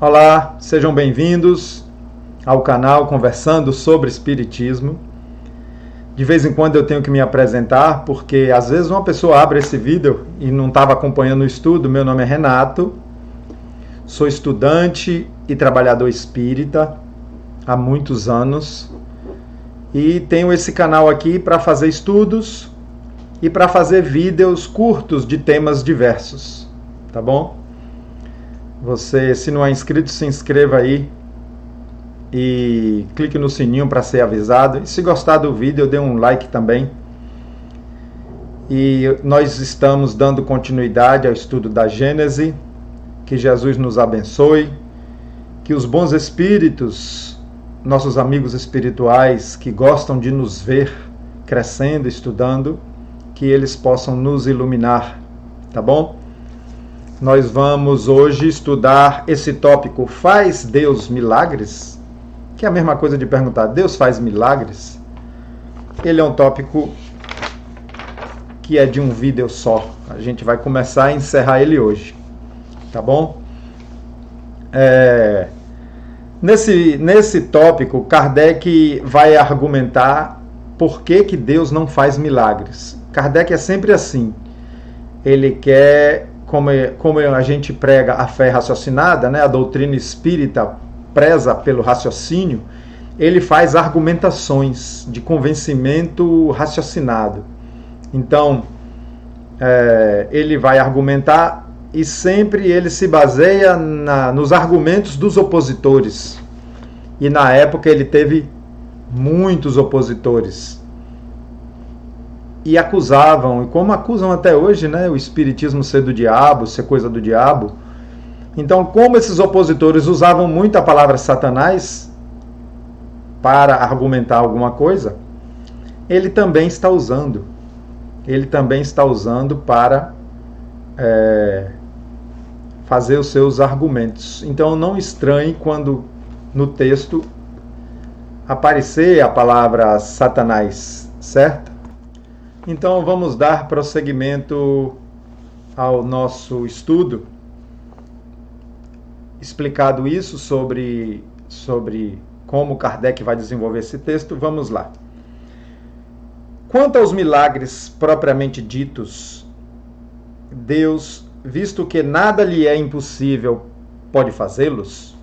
Olá, sejam bem-vindos ao canal Conversando sobre Espiritismo. De vez em quando eu tenho que me apresentar, porque às vezes uma pessoa abre esse vídeo e não estava acompanhando o estudo. Meu nome é Renato, sou estudante e trabalhador espírita há muitos anos e tenho esse canal aqui para fazer estudos e para fazer vídeos curtos de temas diversos, tá bom? Você, se não é inscrito, se inscreva aí e clique no sininho para ser avisado. E se gostar do vídeo, dê um like também. E nós estamos dando continuidade ao estudo da Gênese. Que Jesus nos abençoe. Que os bons espíritos, nossos amigos espirituais que gostam de nos ver crescendo, estudando, que eles possam nos iluminar, tá bom? Nós vamos hoje estudar esse tópico, faz Deus milagres? Que é a mesma coisa de perguntar, Deus faz milagres? Ele é um tópico que é de um vídeo só. A gente vai começar a encerrar ele hoje, tá bom? Nesse tópico, Kardec vai argumentar por que Deus não faz milagres. Kardec é sempre assim. Ele quer... Como a gente prega a fé raciocinada, né, a doutrina espírita preza pelo raciocínio, ele faz argumentações de convencimento raciocinado. Então, ele vai argumentar e sempre ele se baseia nos argumentos dos opositores. E na época ele teve muitos opositores. E acusavam, e como acusam até hoje, né, o espiritismo ser do diabo, ser coisa do diabo. Então, como esses opositores usavam muito a palavra Satanás para argumentar alguma coisa, ele também está usando. Ele também está usando para fazer os seus argumentos. Então, não estranhe quando no texto aparecer a palavra Satanás, certo? Então vamos dar prosseguimento ao nosso estudo. Explicado isso sobre como Kardec vai desenvolver esse texto, vamos lá. Quanto aos milagres propriamente ditos, Deus, visto que nada lhe é impossível, pode fazê-los,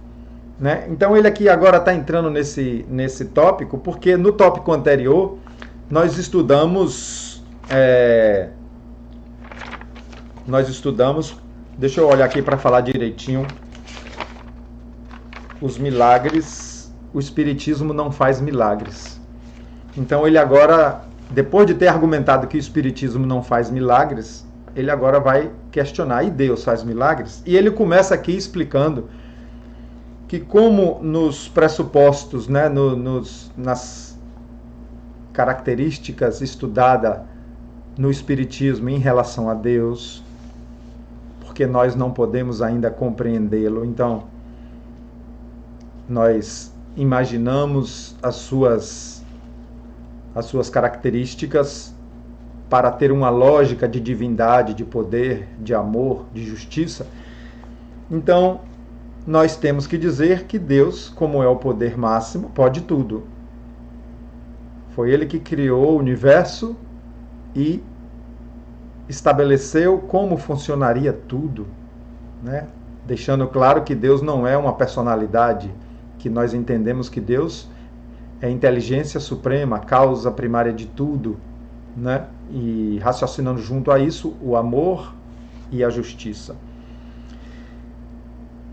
né? Então ele aqui agora está entrando nesse tópico, porque no tópico anterior nós estudamos, deixa eu olhar aqui para falar direitinho, os milagres. O Espiritismo não faz milagres. Então ele agora, depois de ter argumentado que o Espiritismo não faz milagres, ele agora vai questionar, e Deus faz milagres? E ele começa aqui explicando que como nos pressupostos, né, nas características estudadas no Espiritismo em relação a Deus, porque nós não podemos ainda compreendê-lo, então nós imaginamos as suas características para ter uma lógica de divindade, de poder, de amor, de justiça. Então nós temos que dizer que Deus, como é o poder máximo, pode tudo. Foi ele que criou o universo e estabeleceu como funcionaria tudo, né? Deixando claro que Deus não é uma personalidade, que nós entendemos que Deus é a inteligência suprema, a causa primária de tudo, né? E raciocinando junto a isso, o amor e a justiça.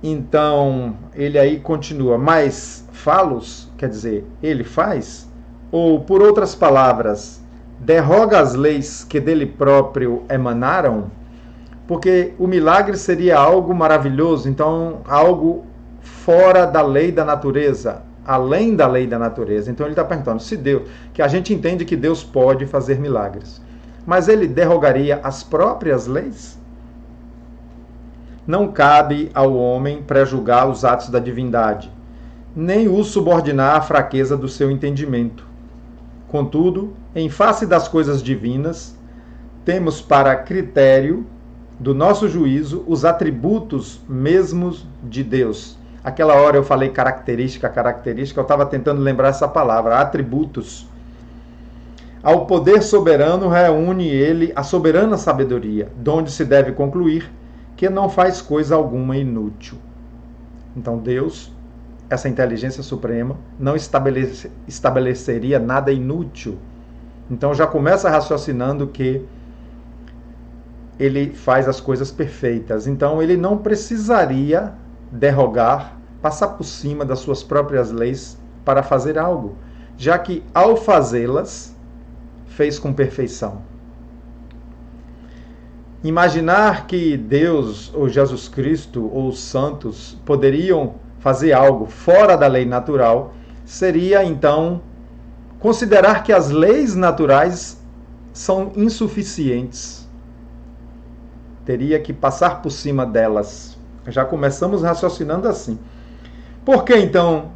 Então, ele aí continua, mas falos, quer dizer, ele faz, ou por outras palavras, derroga as leis que dele próprio emanaram, porque o milagre seria algo maravilhoso, então algo fora da lei da natureza, além da lei da natureza. Então ele está perguntando, se Deus, que a gente entende que Deus pode fazer milagres, mas ele derrogaria as próprias leis? Não cabe ao homem prejulgar os atos da divindade, nem os subordinar à fraqueza do seu entendimento. Contudo, em face das coisas divinas, temos para critério do nosso juízo os atributos mesmos de Deus, Aquela hora eu falei característica, eu estava tentando lembrar essa palavra, atributos. Ao poder soberano reúne ele a soberana sabedoria, donde se deve concluir que não faz coisa alguma inútil. Então Deus, essa inteligência suprema, não estabeleceria nada inútil. Então já começa raciocinando que ele faz as coisas perfeitas. Então ele não precisaria derrogar, passar por cima das suas próprias leis para fazer algo, já que ao fazê-las, fez com perfeição. Imaginar que Deus, ou Jesus Cristo, ou os santos poderiam fazer algo fora da lei natural, seria então considerar que as leis naturais são insuficientes. Teria que passar por cima delas. Já começamos raciocinando assim. Por que então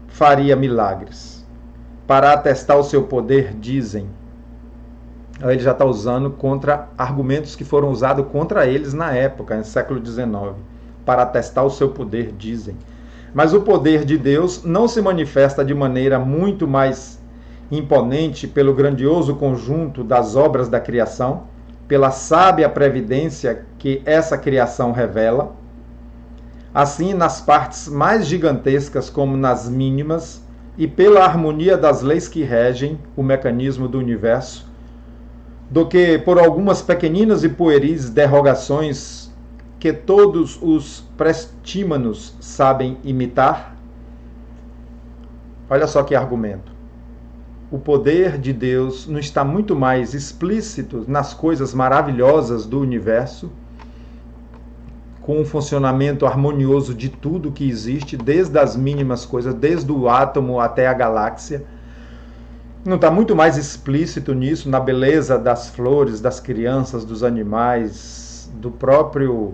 faria milagres? Para atestar o seu poder, dizem. Ele já está usando contra argumentos que foram usados contra eles na época, no século XIX. Para atestar o seu poder, dizem. Mas o poder de Deus não se manifesta de maneira muito mais imponente pelo grandioso conjunto das obras da criação, pela sábia previdência que essa criação revela. Assim, nas partes mais gigantescas como nas mínimas, e pela harmonia das leis que regem o mecanismo do universo, do que por algumas pequeninas e pueris derrogações que todos os prestímanos sabem imitar. Olha só que argumento. O poder de Deus não está muito mais explícito nas coisas maravilhosas do universo, com o funcionamento harmonioso de tudo que existe, desde as mínimas coisas, desde o átomo até a galáxia. Não está muito mais explícito nisso, na beleza das flores, das crianças, dos animais, do próprio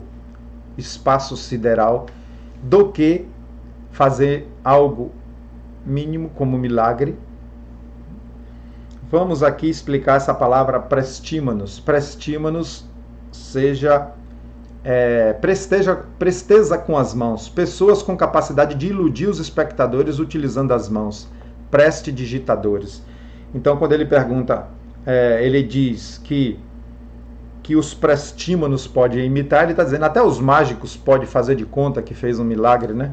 espaço sideral, do que fazer algo mínimo como milagre. Vamos aqui explicar essa palavra prestímanos. Prestímanos seja presteza com as mãos. Pessoas com capacidade de iludir os espectadores utilizando as mãos. Prestidigitadores. Então, quando ele pergunta, ele diz que os prestímanos podem imitar, ele está dizendo até os mágicos podem fazer de conta que fez um milagre, né?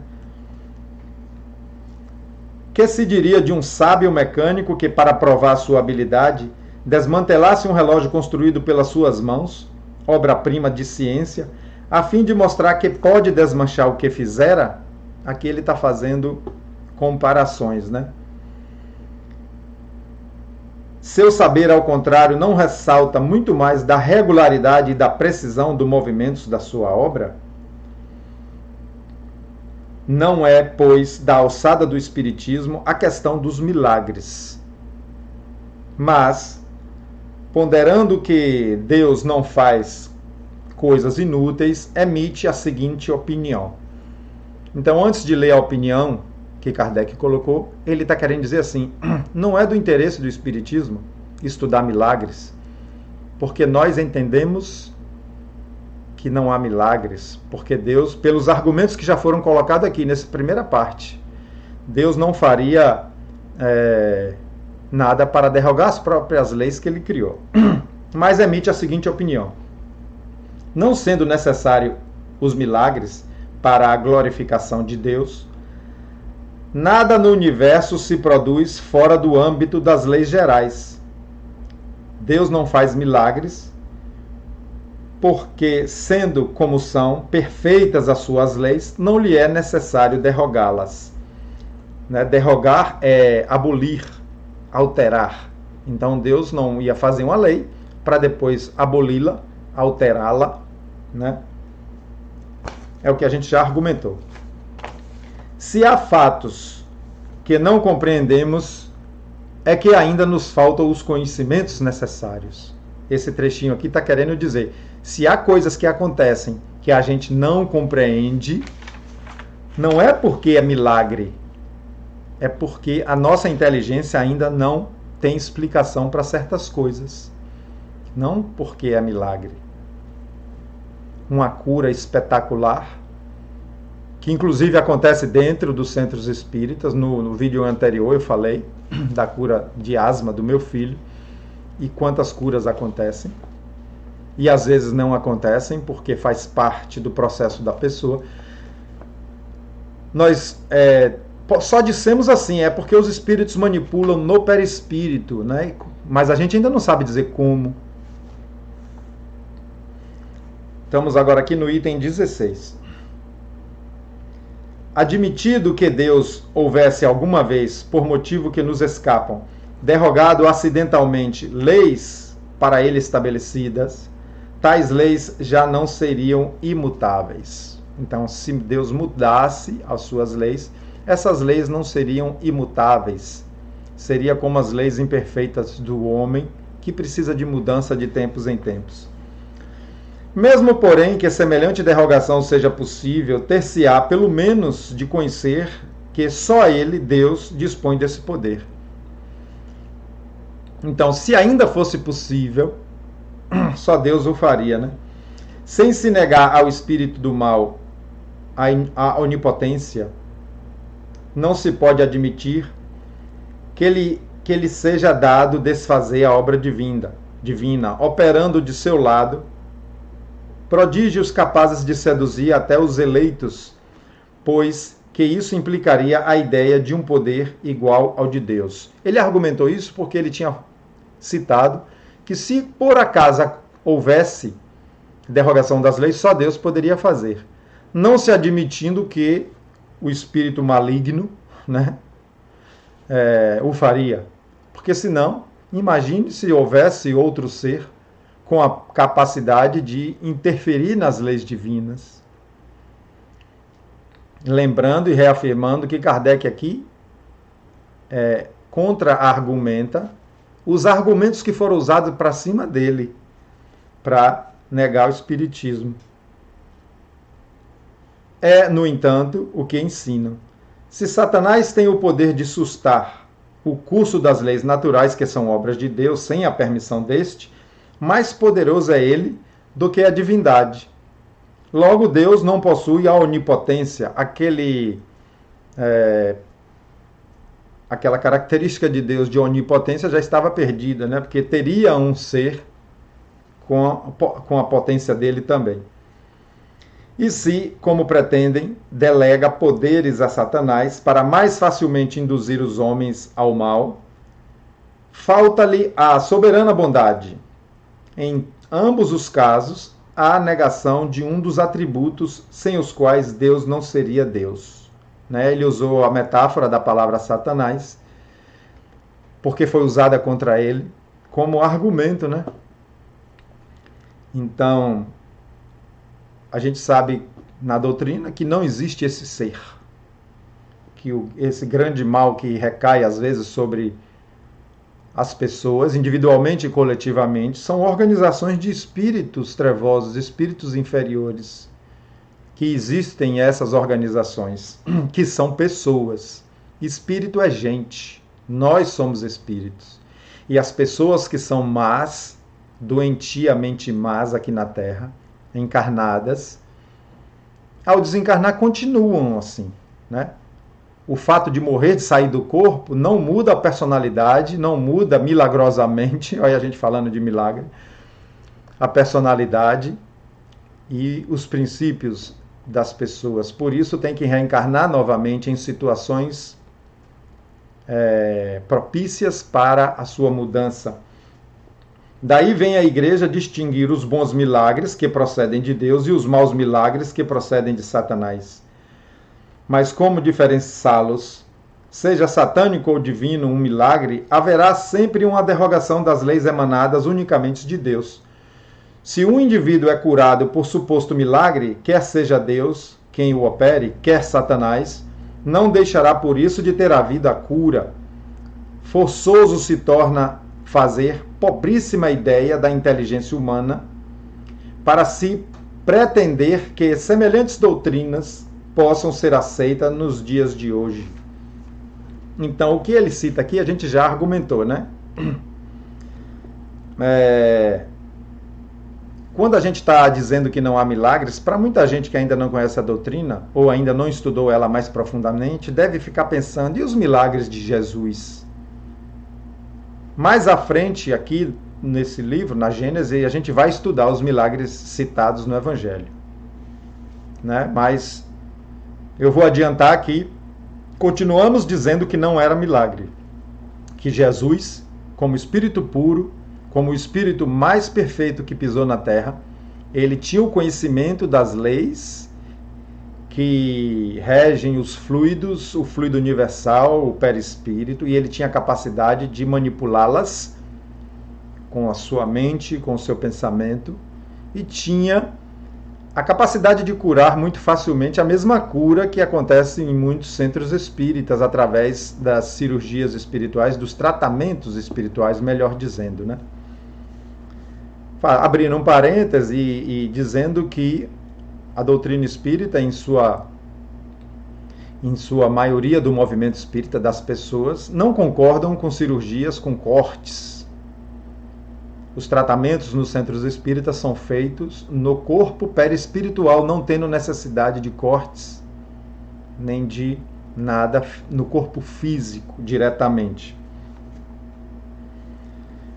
Que se diria de um sábio mecânico que, para provar sua habilidade, desmantelasse um relógio construído pelas suas mãos, obra-prima de ciência, a fim de mostrar que pode desmanchar o que fizera? Aqui ele está fazendo comparações, né? Seu saber, ao contrário, não ressalta muito mais da regularidade e da precisão dos movimentos da sua obra? Não é, pois, da alçada do Espiritismo a questão dos milagres. Mas, ponderando que Deus não faz coisas inúteis, emite a seguinte opinião. Então, antes de ler a opinião que Kardec colocou, ele está querendo dizer assim, não é do interesse do Espiritismo estudar milagres, porque nós entendemos que não há milagres, porque Deus, pelos argumentos que já foram colocados aqui nessa primeira parte, Deus não faria nada para derrogar as próprias leis que ele criou. Mas emite a seguinte opinião. Não sendo necessário os milagres para a glorificação de Deus, nada no universo se produz fora do âmbito das leis gerais. Deus não faz milagres porque, sendo como são, perfeitas as suas leis, não lhe é necessário derrogá-las. Né? Derrogar é abolir, alterar. Então Deus não ia fazer uma lei para depois aboli-la, alterá-la. Né? É o que a gente já argumentou. Se há fatos que não compreendemos, é que ainda nos faltam os conhecimentos necessários. Esse trechinho aqui está querendo dizer, se há coisas que acontecem que a gente não compreende, não é porque é milagre, é porque a nossa inteligência ainda não tem explicação para certas coisas. Não porque é milagre. Uma cura espetacular que inclusive acontece dentro dos centros espíritas. No vídeo anterior eu falei da cura de asma do meu filho e quantas curas acontecem. E às vezes não acontecem porque faz parte do processo da pessoa. Nós só dissemos assim, é porque os espíritos manipulam no perispírito, né? Mas a gente ainda não sabe dizer como. Estamos agora aqui no item 16. Admitido que Deus houvesse alguma vez, por motivo que nos escapam, derrogado acidentalmente leis para ele estabelecidas, tais leis já não seriam imutáveis. Então, se Deus mudasse as suas leis, essas leis não seriam imutáveis. Seria como as leis imperfeitas do homem, que precisa de mudança de tempos em tempos. Mesmo, porém, que semelhante derrogação seja possível, ter-se-á pelo menos de conhecer que só ele, Deus, dispõe desse poder. Então, se ainda fosse possível, só Deus o faria, né? Sem se negar ao espírito do mal a onipotência, não se pode admitir que lhe seja dado desfazer a obra divina, operando de seu lado prodígios capazes de seduzir até os eleitos, pois que isso implicaria a ideia de um poder igual ao de Deus. Ele argumentou isso porque ele tinha citado que se por acaso houvesse derrogação das leis, só Deus poderia fazer, não se admitindo que o espírito maligno, né, o faria. Porque senão, imagine se houvesse outro ser com a capacidade de interferir nas leis divinas. Lembrando e reafirmando que Kardec aqui contra-argumenta os argumentos que foram usados para cima dele, para negar o espiritismo. No entanto, o que ensinam. Se Satanás tem o poder de sustar o curso das leis naturais, que são obras de Deus, sem a permissão deste, mais poderoso é ele do que a divindade. Logo, Deus não possui a onipotência, aquela característica de Deus de onipotência já estava perdida, né? Porque teria um ser com a potência dele também. E se, como pretendem, delega poderes a Satanás para mais facilmente induzir os homens ao mal, falta-lhe a soberana bondade. Em ambos os casos, há a negação de um dos atributos sem os quais Deus não seria Deus. Ele usou a metáfora da palavra Satanás, porque foi usada contra ele como argumento, né? Então, a gente sabe na doutrina que não existe esse ser, que esse grande mal que recai às vezes sobre as pessoas, individualmente e coletivamente, são organizações de espíritos trevosos, espíritos inferiores, que existem essas organizações, que são pessoas. Espírito é gente, nós somos espíritos. E as pessoas que são más, doentiamente más aqui na Terra, encarnadas, ao desencarnar continuam assim, né? O fato de morrer, de sair do corpo, não muda a personalidade, não muda milagrosamente, olha a gente falando de milagre, a personalidade e os princípios das pessoas. Por isso tem que reencarnar novamente em situações propícias para a sua mudança. Daí vem a igreja distinguir os bons milagres que procedem de Deus e os maus milagres que procedem de Satanás. Mas como diferenciá-los? Seja satânico ou divino um milagre, haverá sempre uma derrogação das leis emanadas unicamente de Deus. Se um indivíduo é curado por suposto milagre, quer seja Deus quem o opere, quer Satanás, não deixará por isso de ter havido a cura. Forçoso se torna fazer pobríssima ideia da inteligência humana para se pretender que semelhantes doutrinas possam ser aceitas nos dias de hoje. Então, o que ele cita aqui, a gente já argumentou, né? quando a gente está dizendo que não há milagres, para muita gente que ainda não conhece a doutrina, ou ainda não estudou ela mais profundamente, deve ficar pensando, e os milagres de Jesus? Mais à frente, aqui nesse livro, na Gênesis, a gente vai estudar os milagres citados no Evangelho. Né? Mas eu vou adiantar que continuamos dizendo que não era milagre. Que Jesus, como Espírito puro, como o Espírito mais perfeito que pisou na Terra, ele tinha o conhecimento das leis que regem os fluidos, o fluido universal, o perispírito, e ele tinha a capacidade de manipulá-las com a sua mente, com o seu pensamento, e tinha a capacidade de curar muito facilmente a mesma cura que acontece em muitos centros espíritas, através das cirurgias espirituais, dos tratamentos espirituais, melhor dizendo, né? Abrindo um parêntese e dizendo que a doutrina espírita, em sua maioria do movimento espírita, das pessoas, não concordam com cirurgias com cortes. Os tratamentos nos centros espíritas são feitos no corpo perispiritual, não tendo necessidade de cortes, nem de nada no corpo físico diretamente.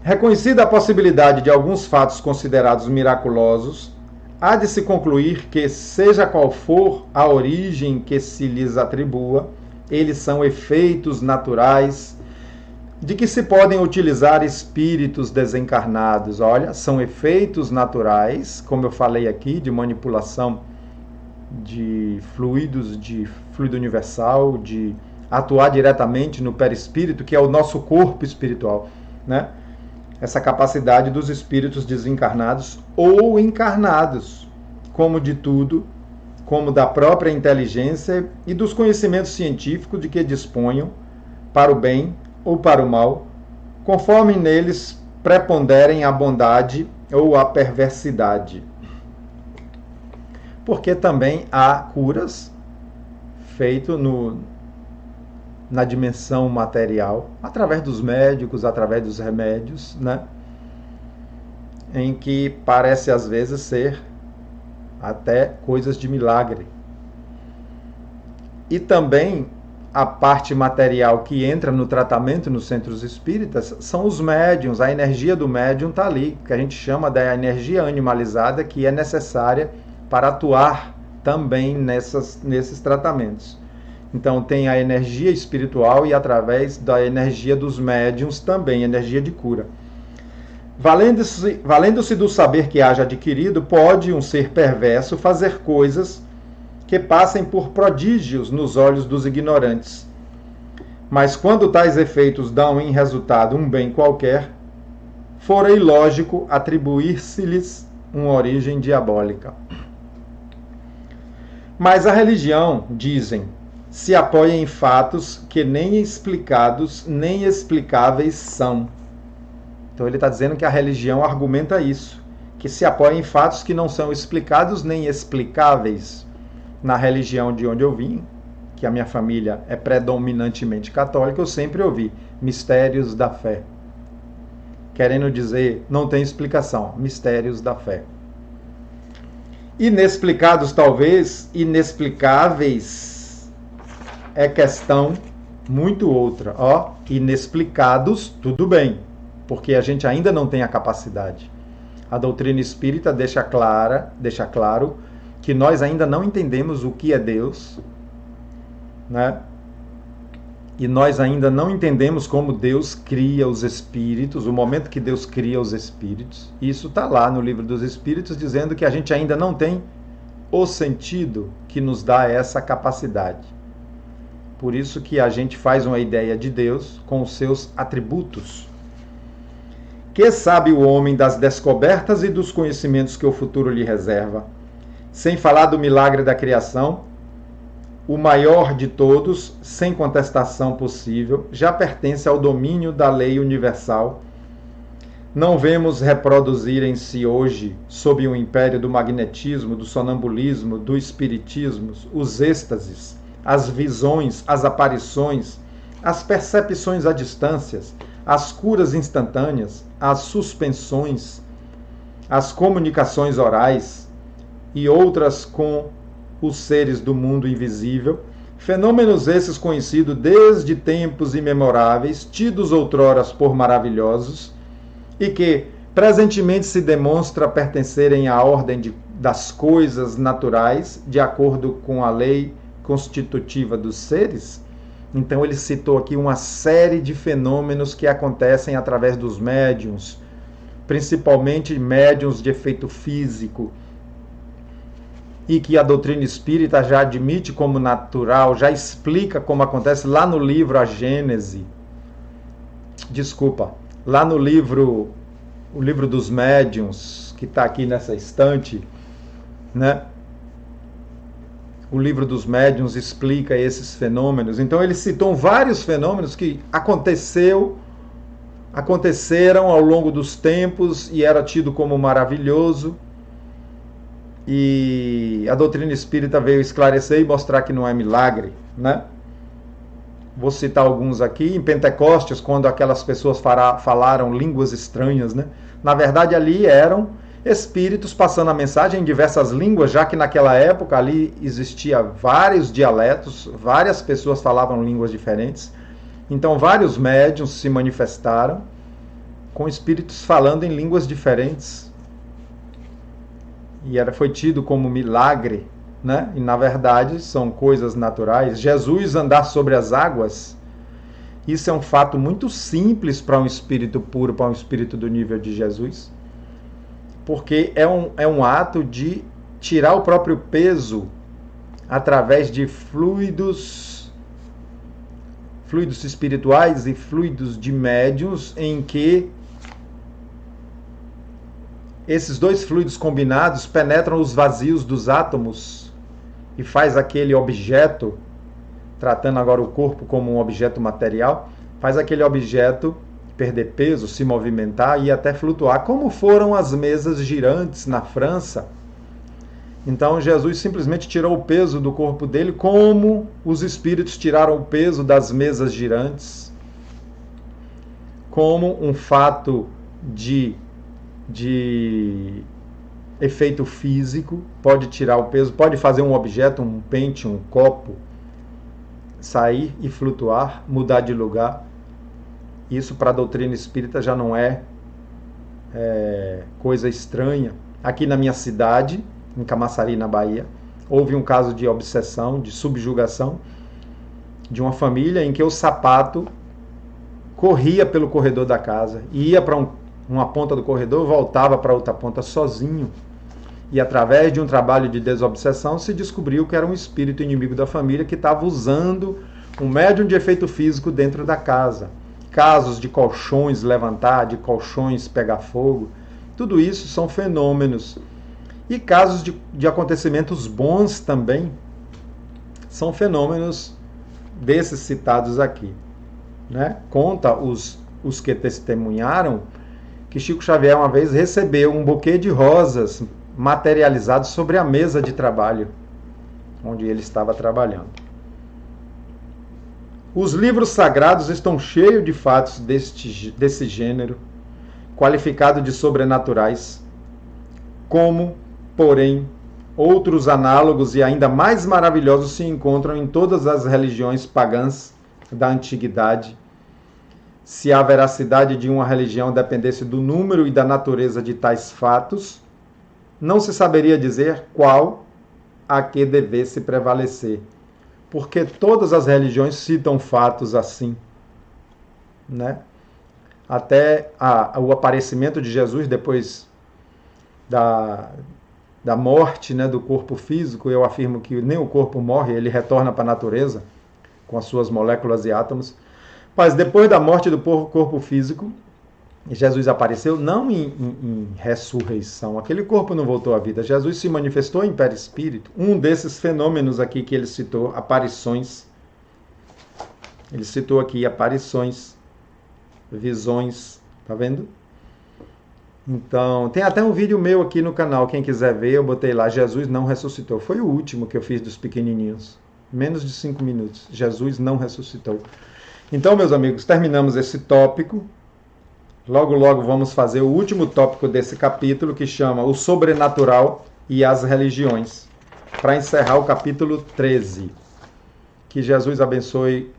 Reconhecida a possibilidade de alguns fatos considerados miraculosos, há de se concluir que, seja qual for a origem que se lhes atribua, eles são efeitos naturais de que se podem utilizar espíritos desencarnados. Olha, são efeitos naturais, como eu falei aqui, de manipulação de fluidos, de fluido universal, de atuar diretamente no perispírito, que é o nosso corpo espiritual, né? Essa capacidade dos espíritos desencarnados ou encarnados, como de tudo, como da própria inteligência e dos conhecimentos científicos de que disponham, para o bem ou para o mal, conforme neles preponderem a bondade ou a perversidade. Porque também há curas feitas na dimensão material, através dos médicos, através dos remédios, né? Em que parece às vezes ser até coisas de milagre. E também a parte material que entra no tratamento nos centros espíritas são os médiuns, a energia do médium está ali, que a gente chama da energia animalizada, que é necessária para atuar também nesses tratamentos. Então tem a energia espiritual e através da energia dos médiuns também, energia de cura. Valendo-se do saber que haja adquirido, pode um ser perverso fazer coisas que passem por prodígios nos olhos dos ignorantes. Mas quando tais efeitos dão em resultado um bem qualquer, fora ilógico atribuir-se-lhes uma origem diabólica. Mas a religião, dizem, se apoia em fatos que nem explicados nem explicáveis são. Então ele está dizendo que a religião argumenta isso, que se apoia em fatos que não são explicados nem explicáveis. Na religião de onde eu vim, que a minha família é predominantemente católica, eu sempre ouvi mistérios da fé. Querendo dizer, não tem explicação, mistérios da fé. Inexplicados talvez, inexplicáveis é questão muito outra. Ó, inexplicados, tudo bem, porque a gente ainda não tem a capacidade. A doutrina espírita deixa claro que nós ainda não entendemos o que é Deus, né? E nós ainda não entendemos como Deus cria os espíritos, o momento que Deus cria os espíritos. Isso está lá no Livro dos Espíritos, dizendo que a gente ainda não tem o sentido que nos dá essa capacidade. Por isso que a gente faz uma ideia de Deus com os seus atributos. Que sabe o homem das descobertas e dos conhecimentos que o futuro lhe reserva? Sem falar do milagre da criação, o maior de todos, sem contestação possível, já pertence ao domínio da lei universal. Não vemos reproduzirem-se hoje, sob o império do magnetismo, do sonambulismo, do espiritismo, os êxtases, as visões, as aparições, as percepções à distância, as curas instantâneas, as suspensões, as comunicações orais e outras com os seres do mundo invisível, fenômenos esses conhecidos desde tempos imemoráveis, tidos outroras por maravilhosos, e que presentemente se demonstra pertencerem à ordem das coisas naturais, de acordo com a lei constitutiva dos seres. Então ele citou aqui uma série de fenômenos que acontecem através dos médiuns, principalmente médiuns de efeito físico, e que a doutrina espírita já admite como natural, já explica como acontece lá no livro A Gênese. Lá no livro, o livro dos médiuns, que está aqui nessa estante, né? O livro dos médiuns explica esses fenômenos. Então ele citou vários fenômenos que aconteceram ao longo dos tempos e era tido como maravilhoso. E a doutrina espírita veio esclarecer e mostrar que não é milagre, né? Vou citar alguns aqui. Em Pentecostes, quando aquelas pessoas falaram línguas estranhas, né? Na verdade, ali eram espíritos passando a mensagem em diversas línguas, já que naquela época ali existia vários dialetos, várias pessoas falavam línguas diferentes. Então, vários médiuns se manifestaram com espíritos falando em línguas diferentes. E foi tido como milagre, né? E na verdade são coisas naturais. Jesus andar sobre as águas, isso é um fato muito simples para um espírito puro, para um espírito do nível de Jesus, porque é um ato de tirar o próprio peso através de fluidos espirituais e fluidos de médiuns, em que esses dois fluidos combinados penetram os vazios dos átomos e faz aquele objeto, tratando agora o corpo como um objeto material, faz aquele objeto perder peso, se movimentar e até flutuar, como foram as mesas girantes na França. Então Jesus simplesmente tirou o peso do corpo dele, como os espíritos tiraram o peso das mesas girantes, como um fato de efeito físico, pode tirar o peso, pode fazer um objeto, um pente, um copo, sair e flutuar, mudar de lugar. Isso para a doutrina espírita já não é coisa estranha. Aqui na minha cidade, em Camaçari, na Bahia, houve um caso de obsessão, de subjugação de uma família em que o sapato corria pelo corredor da casa, ia para uma ponta do corredor, voltava para outra ponta sozinho. E através de um trabalho de desobsessão se descobriu que era um espírito inimigo da família que estava usando um médium de efeito físico dentro da casa. Casos de colchões levantar, de colchões pegar fogo, tudo isso são fenômenos. E casos de acontecimentos bons também são fenômenos desses citados aqui, né? Conta os que testemunharam que Chico Xavier uma vez recebeu um buquê de rosas materializados sobre a mesa de trabalho, onde ele estava trabalhando. Os livros sagrados estão cheios de fatos desse gênero, qualificado de sobrenaturais, como, porém, outros análogos e ainda mais maravilhosos se encontram em todas as religiões pagãs da antiguidade. Se a veracidade de uma religião dependesse do número e da natureza de tais fatos, não se saberia dizer qual a que devesse prevalecer, porque todas as religiões citam fatos assim, né? Até o aparecimento de Jesus depois da morte, né, do corpo físico, eu afirmo que nem o corpo morre, ele retorna para a natureza com as suas moléculas e átomos. Mas depois da morte do corpo físico, Jesus apareceu não em ressurreição. Aquele corpo não voltou à vida. Jesus se manifestou em perispírito. Um desses fenômenos aqui que ele citou, aparições. Ele citou aqui aparições, visões. Tá vendo? Então, tem até um vídeo meu aqui no canal. Quem quiser ver, eu botei lá. Jesus não ressuscitou. Foi o último que eu fiz dos pequenininhos. Menos de 5 minutos. Jesus não ressuscitou. Então, meus amigos, terminamos esse tópico. Logo, logo vamos fazer o último tópico desse capítulo, que chama O Sobrenatural e as Religiões, para encerrar o capítulo 13. Que Jesus abençoe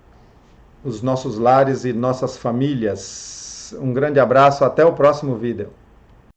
os nossos lares e nossas famílias. Um grande abraço, até o próximo vídeo.